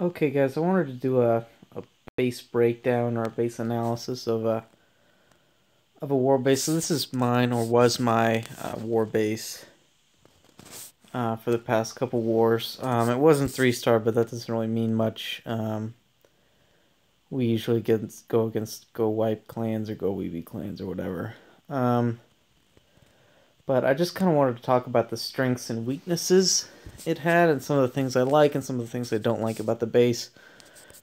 Okay, guys, I wanted to do a base breakdown or a base analysis of a war base. So this is mine or was my war base for the past couple wars. It wasn't 3-star, but that doesn't really mean much. We usually go wipe clans or go weeby clans or whatever. But I just kind of wanted to talk about the strengths and weaknesses it had, and some of the things I like and some of the things I don't like about the base.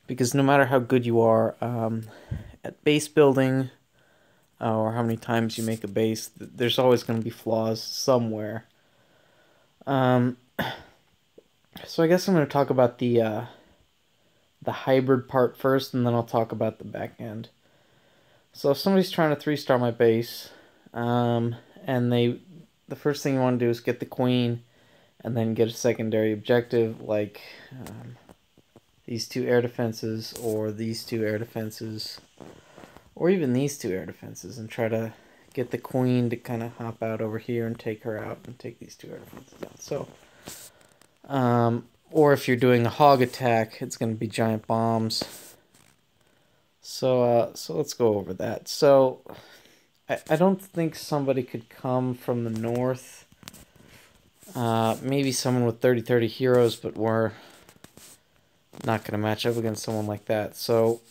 Because no matter how good you are at base building, or how many times you make a base, there's always going to be flaws somewhere. Um, so I guess I'm going to talk about the hybrid part first, and then I'll talk about the back end. So if somebody's trying to 3-star my base, and the first thing you want to do is get the queen, and then get a secondary objective like these two air defenses, or these two air defenses, or even these two air defenses, and try to get the queen to kind of hop out over here and take her out and take these two air defenses out. So, or if you're doing a hog attack, it's going to be giant bombs. So let's go over that. So, I don't think somebody could come from the north. Maybe someone with 30-30 heroes, but we're not going to match up against someone like that. So,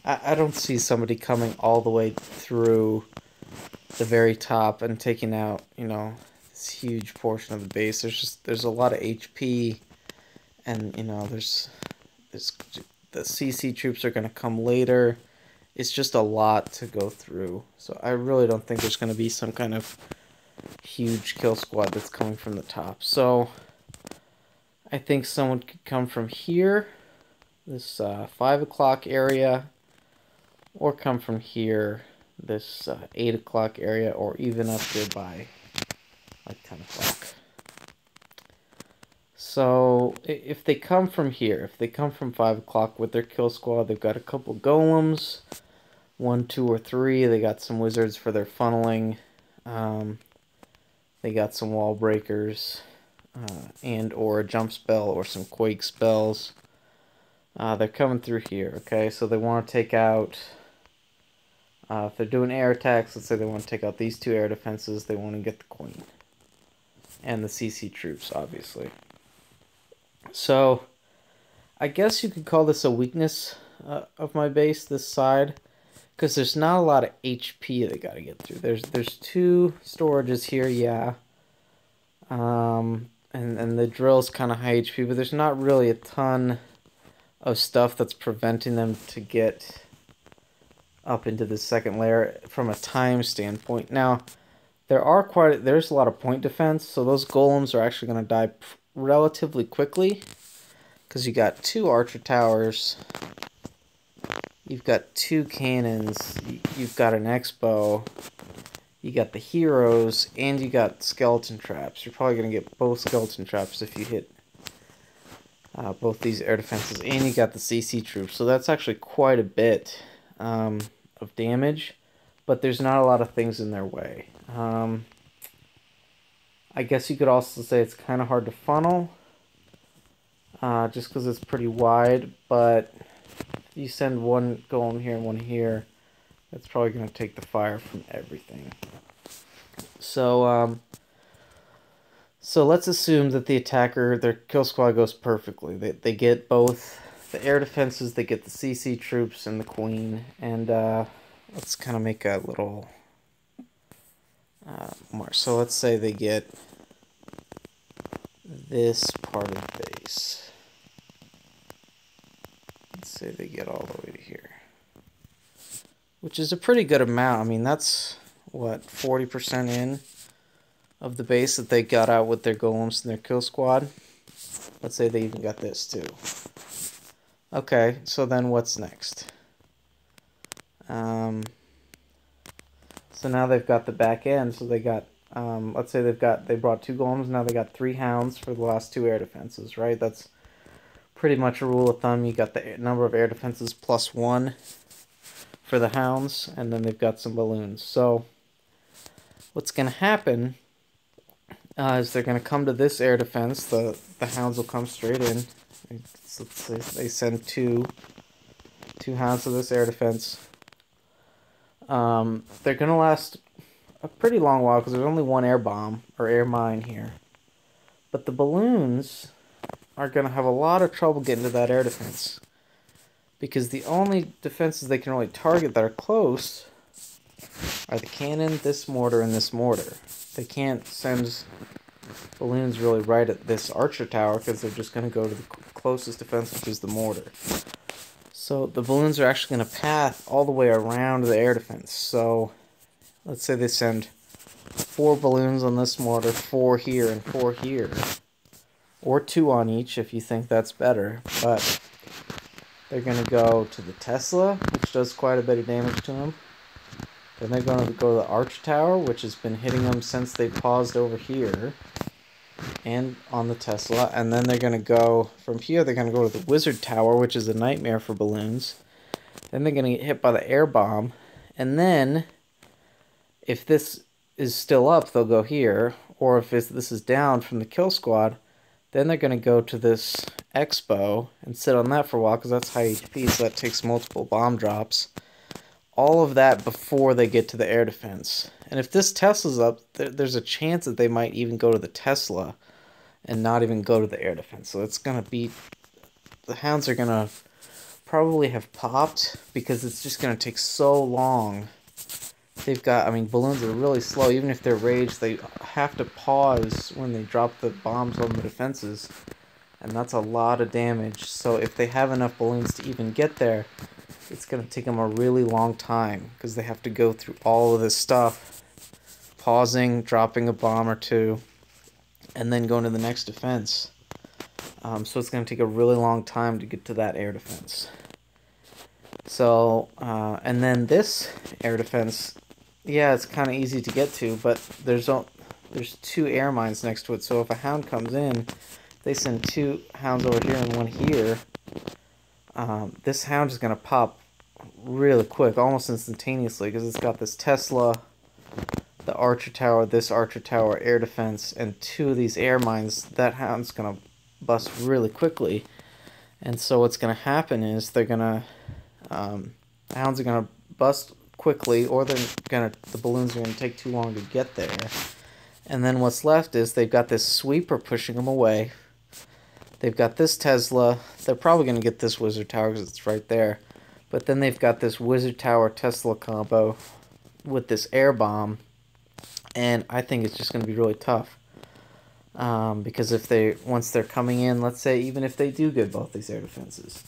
I don't see somebody coming all the way through the very top and taking out, this huge portion of the base. There's a lot of HP, and there's the CC troops are going to come later. It's just a lot to go through. So I really don't think there's going to be some kind of huge kill squad that's coming from the top. So I think someone could come from here, this 5 o'clock area, or come from here, this 8 o'clock area, or even up here by like 10 o'clock. So if they come from here, if they come from 5 o'clock with their kill squad, they've got a couple golems, 1, 2, or 3. They got some wizards for their funneling. They got some wall breakers, and or a jump spell or some quake spells. They're coming through here, okay? So they want to take out, if they're doing air attacks, let's say they want to take out these two air defenses, they want to get the queen. And the CC troops, obviously. So, I guess you could call this a weakness of my base, this side. Because there's not a lot of HP they gotta get through. There's 2 storages here, yeah. And the drill's kind of high HP, but there's not really a ton of stuff that's preventing them to get up into the second layer from a time standpoint. Now, there's a lot of point defense, so those golems are actually going to die relatively quickly, because you got 2 archer towers, you've got 2 cannons, you've got an X-bow, you got the heroes, and you got skeleton traps. You're probably going to get both skeleton traps if you hit both these air defenses, and you got the CC troops. So that's actually quite a bit of damage, but there's not a lot of things in their way. I guess you could also say it's kind of hard to funnel, just because it's pretty wide, but if you send one golem here and one here, that's probably going to take the fire from everything. So, so let's assume that the attacker, their kill squad goes perfectly. They get both the air defenses, they get the CC troops and the queen, and let's kind of make a little mark. So let's say they get this part of the base. Let's say they get all the way to here, which is a pretty good amount. I mean, that's, what, 40% in of the base that they got out with their golems and their kill squad. Let's say they even got this too. Okay, so then what's next? So now they've got the back end, so they got, let's say they brought 2 golems, now they got 3 hounds for the last 2 air defenses, right? That's pretty much a rule of thumb. You got the number of air defenses plus 1 for the hounds, and then they've got some balloons. So what's going to happen is they're going to come to this air defense. The hounds will come straight in. So let's say they send two hounds to this air defense. They're going to last a pretty long while because there's only one air bomb or air mine here. But the balloons are going to have a lot of trouble getting to that air defense, because the only defenses they can really target that are close are the cannon, this mortar, and this mortar. They can't send balloons really right at this archer tower because they're just going to go to the closest defense, which is the mortar. So the balloons are actually going to path all the way around the air defense. So let's say they send 4 balloons on this mortar, 4 here, and 4 here. Or 2 on each if you think that's better. But they're going to go to the Tesla, which does quite a bit of damage to them. Then they're going to go to the Archer Tower, which has been hitting them since they paused over here. And on the Tesla. And then they're going to go, from here, they're going to go to the Wizard Tower, which is a nightmare for balloons. Then they're going to get hit by the air bomb. And then, if this is still up, they'll go here. Or if this is down from the kill squad, then they're going to go to this Expo and sit on that for a while, because that's high HP, so that takes multiple bomb drops. All of that before they get to the air defense. And if this Tesla's up, there's a chance that they might even go to the Tesla and not even go to the air defense. So it's going to be... the hounds are going to probably have popped, because it's just going to take so long. They've got... I mean, balloons are really slow. Even if they're raged, they have to pause when they drop the bombs on the defenses. And that's a lot of damage. So if they have enough balloons to even get there, it's going to take them a really long time, because they have to go through all of this stuff, pausing, dropping a bomb or two, and then going to the next defense. So it's going to take a really long time to get to that air defense. So, and then this air defense, yeah, it's kind of easy to get to, but there's 2 air mines next to it. So if a hound comes in, they send 2 hounds over here and 1 here. This hound is going to pop really quick, almost instantaneously, because it's got this Tesla, the Archer Tower, this Archer Tower air defense, and 2 of these air mines. That hound's going to bust really quickly. And so what's going to happen is they're going to... the hounds are going to bust quickly, or the balloons are going to take too long to get there. And then what's left is they've got this sweeper pushing them away. They've got this Tesla. They're probably going to get this Wizard Tower because it's right there. But then they've got this Wizard Tower Tesla combo with this air bomb. And I think it's just going to be really tough. Because once they're coming in, let's say even if they do get both these air defenses,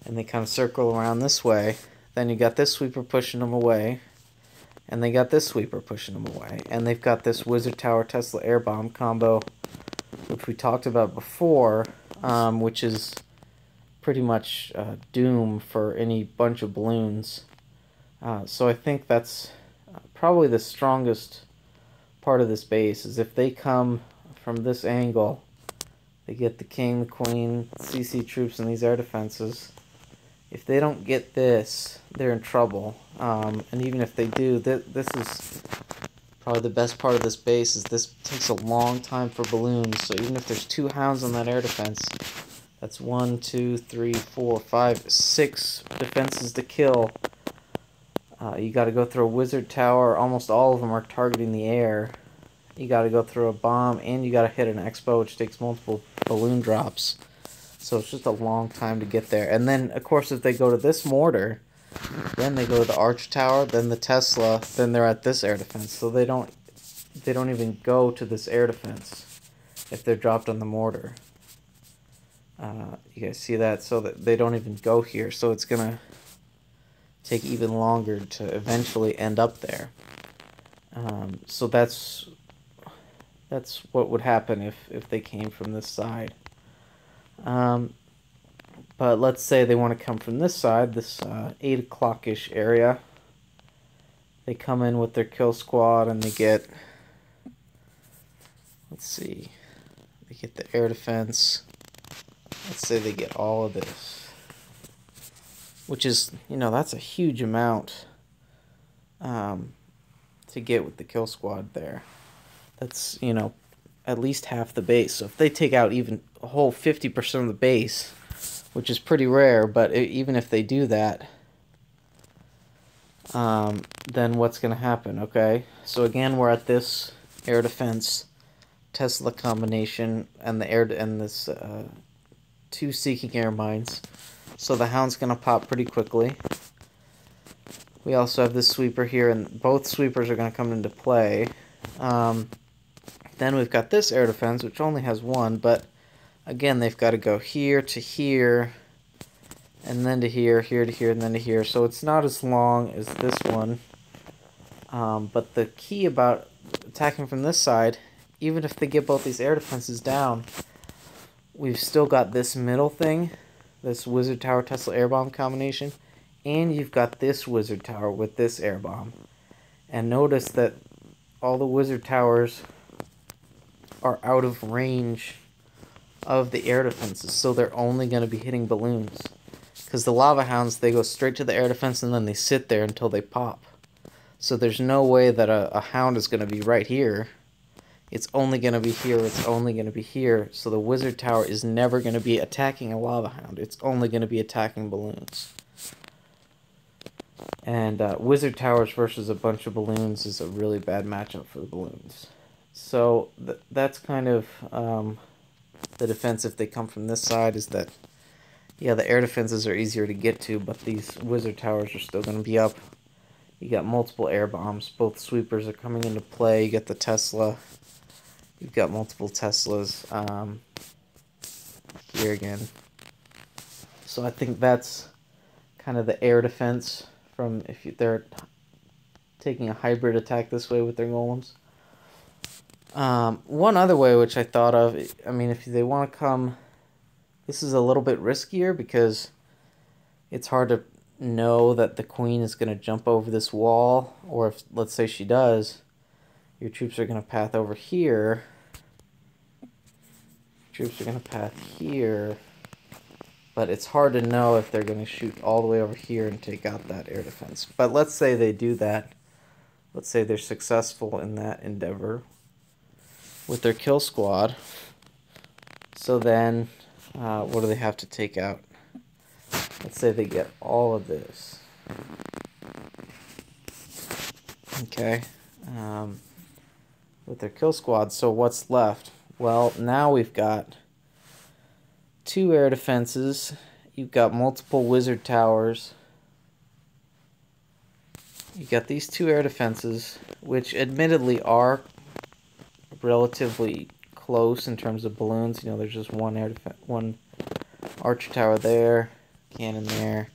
and they kind of circle around this way, then you got this sweeper pushing them away. And they got this sweeper pushing them away. And they've got this Wizard Tower Tesla air bomb combo, which we talked about before, which is pretty much doom for any bunch of balloons. So I think that's probably the strongest part of this base, is if they come from this angle, they get the king, the queen, CC troops, and these air defenses. If they don't get this, they're in trouble. And even if they do, this is probably the best part of this base, is this takes a long time for balloons. So even if there's 2 hounds on that air defense, that's 1, 2, 3, 4, 5, 6 defenses to kill. You got to go through a Wizard Tower. Almost all of them are targeting the air. You got to go through a bomb, and you got to hit an Expo, which takes multiple balloon drops. So it's just a long time to get there. And then, of course, if they go to this mortar, then they go to the Arch Tower, then the Tesla, then they're at this air defense. So they don't even go to this air defense if they're dropped on the mortar. You guys see that? So that they don't even go here. So it's going to take even longer to eventually end up there. So that's what would happen if they came from this side. But let's say they want to come from this side, this 8 o'clock-ish area. They come in with their kill squad and they get, let's see, they get the air defense. Let's say they get all of this, which is, that's a huge amount to get with the kill squad there. That's, at least half the base. So if they take out even a whole 50% of the base, which is pretty rare, but even if they do that, then what's going to happen? Okay, so again, we're at this air defense Tesla combination and the air and this 2 seeking air mines. So the Hound's going to pop pretty quickly. We also have this sweeper here, and both sweepers are going to come into play. Then we've got this air defense, which only has 1, but again, they've got to go here to here, and then to here, here to here, and then to here. So it's not as long as this one. But the key about attacking from this side, even if they get both these air defenses down, we've still got this middle thing, this Wizard Tower Tesla air bomb combination, and you've got this Wizard Tower with this air bomb. And notice that all the Wizard Towers are out of range of the air defenses, so they're only going to be hitting balloons. Because the Lava Hounds, they go straight to the air defense and then they sit there until they pop. So there's no way that a Hound is going to be right here. It's only going to be here, it's only going to be here. So the Wizard Tower is never going to be attacking a Lava Hound. It's only going to be attacking balloons. And Wizard Towers versus a bunch of balloons is a really bad matchup for the balloons. So that's kind of the defense if they come from this side, is that, yeah, the air defenses are easier to get to, but these Wizard Towers are still going to be up. You got multiple air bombs. Both sweepers are coming into play. You got the Tesla. You've got multiple Teslas here again. So I think that's kind of the air defense from if they're taking a hybrid attack this way with their golems. One other way which I thought of, I mean, if they want to come, this is a little bit riskier because it's hard to know that the queen is going to jump over this wall, or if, let's say she does, your troops are going to path over here. Troops are going to path here, but it's hard to know if they're going to shoot all the way over here and take out that air defense. But let's say they do that. Let's say they're successful in that endeavor with their kill squad. So then, what do they have to take out? Let's say they get all of this. Okay. With their kill squad, so what's left? Well, now we've got 2 air defenses. You've got multiple Wizard Towers. You've got these 2 air defenses, which admittedly are relatively close in terms of balloons. You know, there's just one archer tower there, cannon there,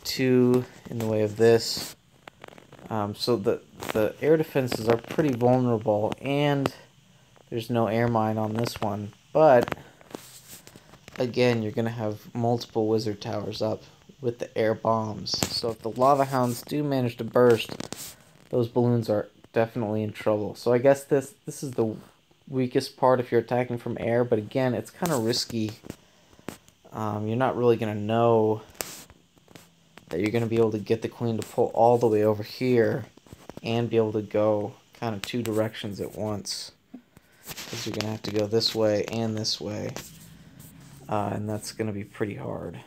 2 in the way of this. So the air defenses are pretty vulnerable, and there's no air mine on this one. But again, you're going to have multiple Wizard Towers up with the air bombs. So if the Lava Hounds do manage to burst, those balloons are definitely in trouble. So I guess this is the weakest part if you're attacking from air, but again, it's kind of risky. You're not really going to know that you're going to be able to get the queen to pull all the way over here and be able to go kind of 2 directions at once, because you're going to have to go this way and this way, and that's going to be pretty hard.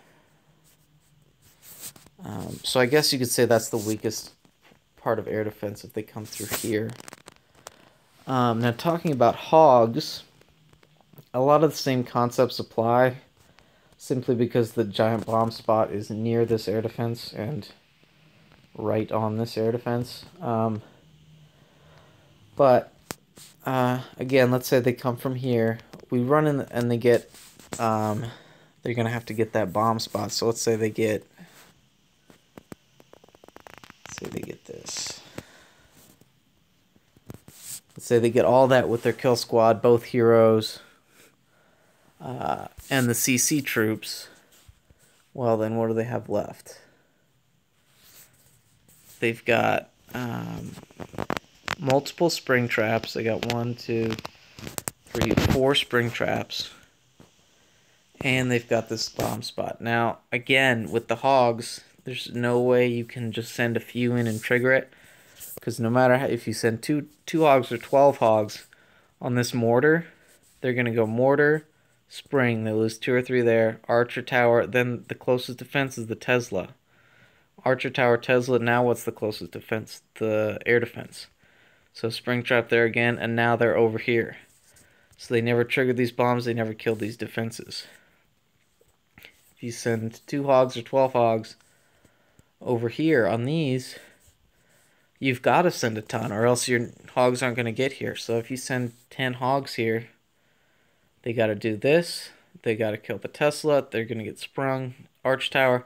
So I guess you could say that's the weakest part of air defense if they come through here. Now, talking about hogs, a lot of the same concepts apply, simply because the giant bomb spot is near this air defense and right on this air defense. But again, let's say they come from here. We run in and they get, they're going to have to get that bomb spot. So let's say they get, this. Let's say they get all that with their kill squad, both heroes, and the CC troops. Well, then what do they have left? They've got multiple spring traps. They got 1, 2, 3, 4 spring traps. And they've got this bomb spot. Now, again, with the hogs, there's no way you can just send a few in and trigger it. Because no matter how, if you send two hogs or 12 hogs on this mortar, they're going to go mortar, spring. They lose 2 or 3 there. Archer tower. Then the closest defense is the Tesla. Archer tower, Tesla. Now what's the closest defense? The air defense. So spring trap there again, and now they're over here. So they never triggered these bombs. They never killed these defenses. If you send 2 hogs or 12 hogs over here on these, you've got to send a ton, or else your hogs aren't going to get here. So if you send 10 hogs here, they got to do this. They got to kill the Tesla. They're going to get sprung. Arch tower.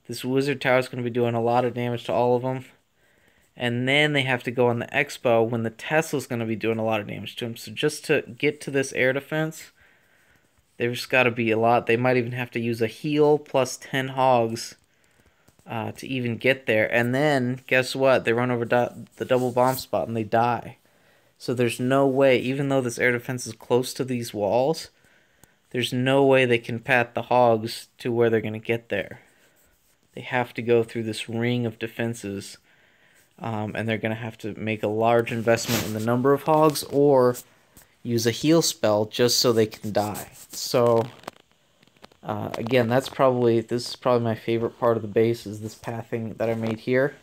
This wizard tower is going to be doing a lot of damage to all of them. And then they have to go on the Expo when the Tesla's going to be doing a lot of damage to them. So just to get to this air defense, there's got to be a lot. They might even have to use a heal plus 10 hogs to even get there. And then, guess what? They run over the double bomb spot and they die. So there's no way, even though this air defense is close to these walls, there's no way they can pat the hogs to where they're going to get there. They have to go through this ring of defenses, and they're going to have to make a large investment in the number of hogs or use a heal spell just so they can die. So, again, this is probably my favorite part of the base, is this pathing that I made here.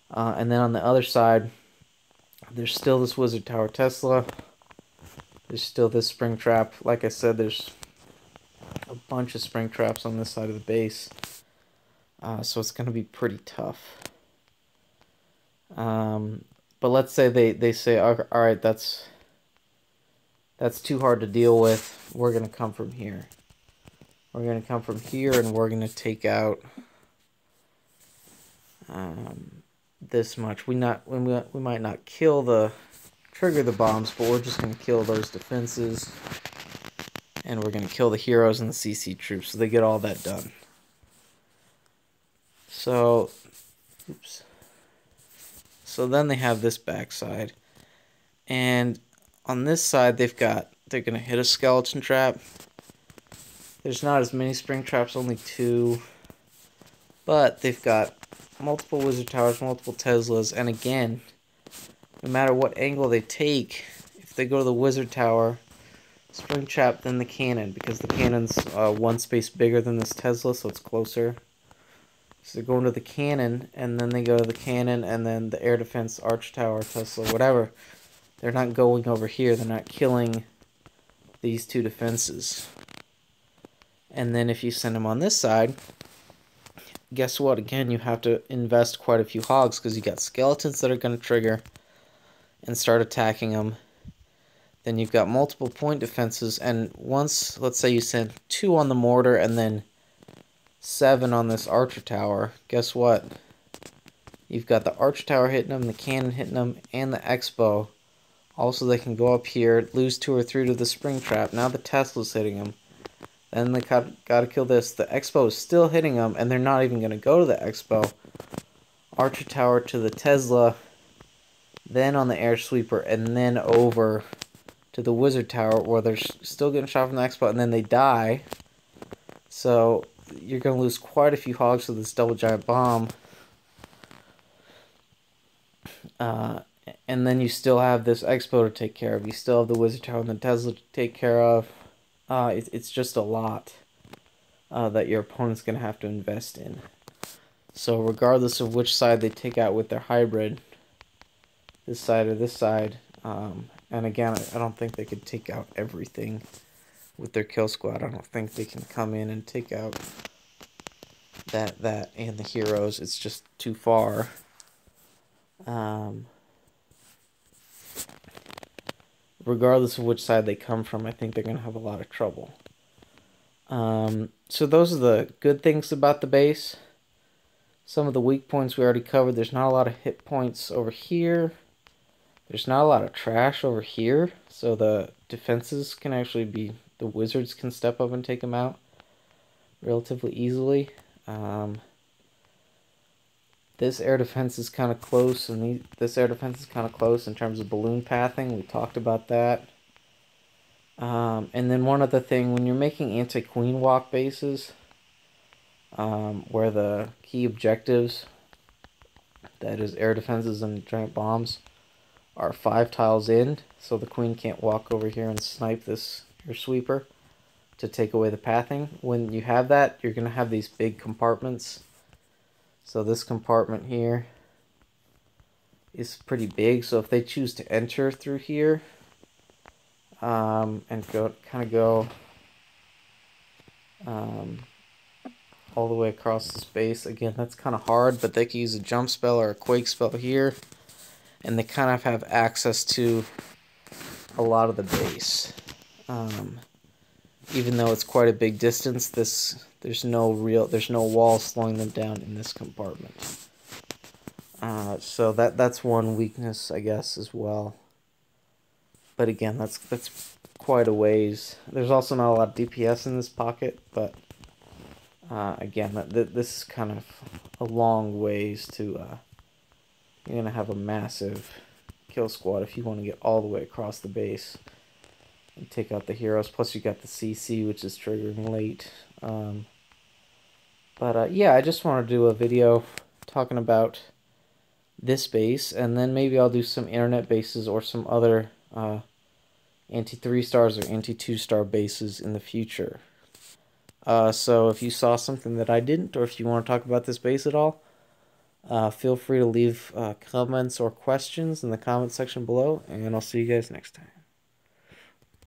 And then on the other side, there's still this wizard tower Tesla. There's still this spring trap. Like I said, there's a bunch of spring traps on this side of the base. So it's going to be pretty tough. But let's say they say, all right, that's too hard to deal with. We're going to come from here. We're going to come from here, and we're going to take out this much. We might not trigger the bombs, but we're just going to kill those defenses, and we're going to kill the heroes and the CC troops, so they get all that done. So, oops. So then they have this backside, and on this side they're going to hit a skeleton trap. There's not as many spring traps, only 2, but they've got multiple wizard towers, multiple Teslas, and again, no matter what angle they take, if they go to the wizard tower, spring trap, then the cannon, because the cannon's 1 space bigger than this Tesla, so it's closer. So they're going to the cannon, and then they go to the cannon, and then the air defense, arch tower, Tesla, whatever. They're not going over here. They're not killing these 2 defenses. And then if you send them on this side, guess what? Again, you have to invest quite a few hogs, because you got skeletons that are going to trigger and start attacking them. Then you've got multiple point defenses, and once, let's say you send 2 on the mortar and then 7 on this archer tower, guess what? You've got the archer tower hitting them, the cannon hitting them, and the Expo. Also, they can go up here, lose 2 or 3 to the spring trap. Now the Tesla's hitting them. Then they gotta kill this. The Expo is still hitting them, and they're not even going to go to the Expo. Archer tower to the Tesla, then on the air sweeper, and then over to the wizard tower, where they're still getting shot from the Expo, and then they die. So you're going to lose quite a few hogs to this double giant bomb. And then you still have this Expo to take care of. You still have the wizard tower and the Tesla to take care of. It's just a lot that your opponent's going to have to invest in. So regardless of which side they take out with their hybrid, this side or this side, and again, I don't think they could take out everything with their kill squad. I don't think they can come in and take out that and the heroes. It's just too far. Regardless of which side they come from, I think they're going to have a lot of trouble. So those are the good things about the base. Some of the weak points we already covered. There's not a lot of hit points over here. There's not a lot of trash over here. So the defenses can actually be... The wizards can step up and take them out relatively easily. This air defense is kind of close, and this air defense is kind of close in terms of balloon pathing. We talked about that. And then one other thing, when you're making anti-queen walk bases, where the key objectives that is air defenses and giant bombs, are 5 tiles in, so the queen can't walk over here and snipe this your sweeper to take away the pathing. When you have that, you're going to have these big compartments. So this compartment here is pretty big, so if they choose to enter through here and go all the way across the space, again, that's kind of hard, but they can use a jump spell or a quake spell here, and they kind of have access to a lot of the base. Even though it's quite a big distance, there's no wall slowing them down in this compartment. So that's one weakness, I guess, as well. But again, that's quite a ways. There's also not a lot of DPS in this pocket, but again, this is kind of a long ways to. You're gonna have a massive kill squad if you want to get all the way across the base and take out the heroes. Plus, you got the CC, which is triggering late. Yeah, I just want to do a video talking about this base, and then maybe I'll do some internet bases or some other anti-3 stars or anti-2 star bases in the future. So if you saw something that I didn't, or if you want to talk about this base at all, feel free to leave comments or questions in the comment section below, and I'll see you guys next time.